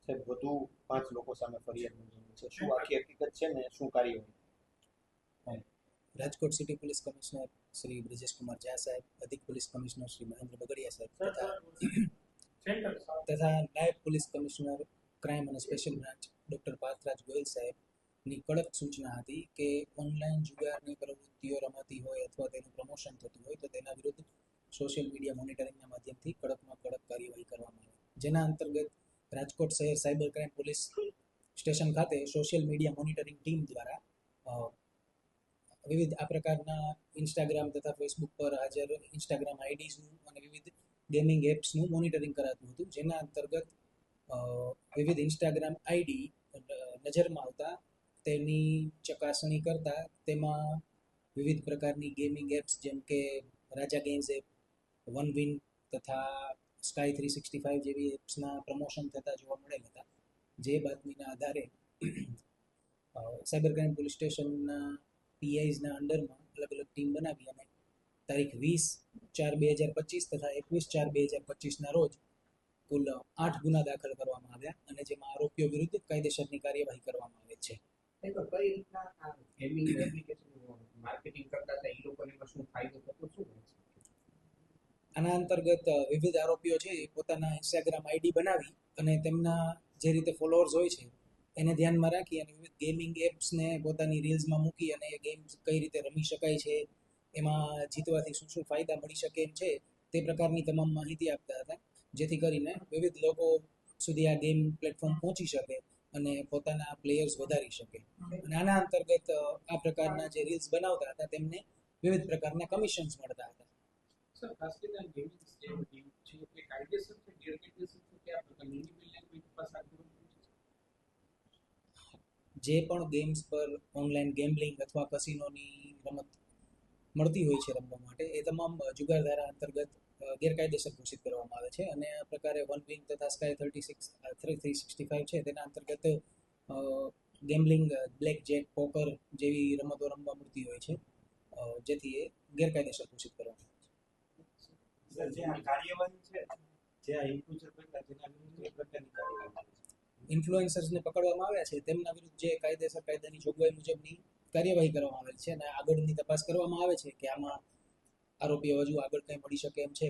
સાહેબ વધુ 5 લોકો સામે ફરિયાદ નોંધાવી છે. શું આખી હકીકત છે ને શું કાર્યવાહી? Rajkot city police commissioner Shri Brijesh Kumar Jha સાહેબ, અધિક પોલીસ કમિશનર શ્રી મહેન્દ્ર બગડિયા સાહેબ તથા નાયબ પોલીસ કમિશનર ક્રાઇમ અને special branch doctor Parthraj Goyal સાહેબની કડક સૂચના હતી કે ઓનલાઈન જુગારની પ્રવૃત્તિઓ રમાતી હોય અથવા તેનું પ્રમોશન થતું હોય તો તેના વિરુદ્ધ સોશિયલ મીડિયા મોનિટરિંગના માધ્યમથી કડકમાં કડક કાર્યવાહી કરવામાં આવે, જેના અંતર્ગત રાજકોટ શહેર સાયબર ક્રાઇમ પોલીસ સ્ટેશન ખાતે સોશિયલ મીડિયા મોનિટરિંગ ટીમ દ્વારા વિવિધ આ પ્રકારના ઇન્સ્ટાગ્રામ તથા ફેસબુક પર હાજર ઇન્સ્ટાગ્રામ આઈડીઝનું અને વિવિધ ગેમિંગ એપ્સનું મોનિટરિંગ કરાતું હતું, જેના અંતર્ગત વિવિધ ઇન્સ્ટાગ્રામ આઈડી નજરમાં આવતા તેની ચકાસણી કરતા તેમાં વિવિધ પ્રકારની ગેમિંગ એપ્સ જેમ કે રાજા ગેમ્સ એપ, વન વિન તથા સ્કાય 365 જેવી એપ્સના પ્રમોશન થતા જોવા મળેલ હતા. જે બાતમીના આધારે સાયબર ક્રાઇમ પોલીસ સ્ટેશનના પીઆઈઝના અંડરમાં અલગ અલગ ટીમ બનાવી અને તારીખ 20/4/2025 તથા 21/4/2025ના રોજ કુલ 8 ગુના દાખલ કરવામાં આવ્યા અને જેમાં આરોપીઓ વિરુદ્ધ કાયદેસરની કાર્યવાહી કરવામાં આવે છે. કઈ રીતના ગેમિંગ એપ્લિકેશન માર્કેટિંગ કરતા હતા એ લોકોને શું ફાયદો થતો શું? આના અંતર્ગત વિવિધ આરોપીઓ છે એ પોતાના ઇન્સ્ટાગ્રામ આઈડી બનાવી અને તેમના જે રીતે ફોલોઅર્સ હોય છે એને ધ્યાનમાં રાખી અને વિવિધ ગેમિંગ એપ્સને પોતાની રીલ્સમાં મૂકી અને એ ગેમ્સ કઈ રીતે રમી શકાય છે, એમાં જીતવાથી શું શું ફાયદા મળી શકે એમ છે તે પ્રકારની તમામ માહિતી આપતા હતા, જેથી કરીને વિવિધ લોકો સુધી આ ગેમ પ્લેટફોર્મ પહોંચી શકે અને પોતાના પ્લેયર્સ વધારી શકે. અને આના અંતર્ગત આ પ્રકારના જે રીલ્સ બનાવતા હતા તેમને વિવિધ પ્રકારના કમિશન્સ મળતા હતા. સર, ખાસ કરીને ગેમિંગ છે એ કાયદેસર છે ગેરકાયદેસર છે કયા પ્રકારની ઇન્ડિપેન્ડન્ટ તપાસ આગળ જે પણ ગેમ્સ પર ઓનલાઈન ગેમ્બલિંગ અથવા કસિનોની રમત મળતી હોય છે રમવા માટે એ તમામ જુગાર ધારા અંતર્ગત ગેરકાયદેસર ઘોષિત કરવામાં આવે છે અને આ પ્રકારે વન વિંગ તથા સ્કાય 365 છે તેના અંતર્ગત ગેમ્બલિંગ, બ્લેક જેક, પોકર જેવી રમતો રમવા મળતી હોય છે, જેથી એ ગેરકાયદેસર ઘોષિત કરવામાં આવે છે. જે આ કાર્યવાહી છે જે આ ઇન્ફ્લુએન્સર કરતા જેના વિરુદ્ધ એ પ્રકારની કાર્યવાહી ઇન્ફ્લુએન્સર્સને પકડવામાં આવ્યા છે તેમના વિરુદ્ધ જે કાયદેસર કાયદાની જોગવાઈ મુજબની કાર્યવાહી કરવામાં આવેલ છે અને આગળની તપાસ કરવામાં આવે છે કે આમાં આરોપીઓ હજુ આગળ કંઈ મળી શકે એમ છે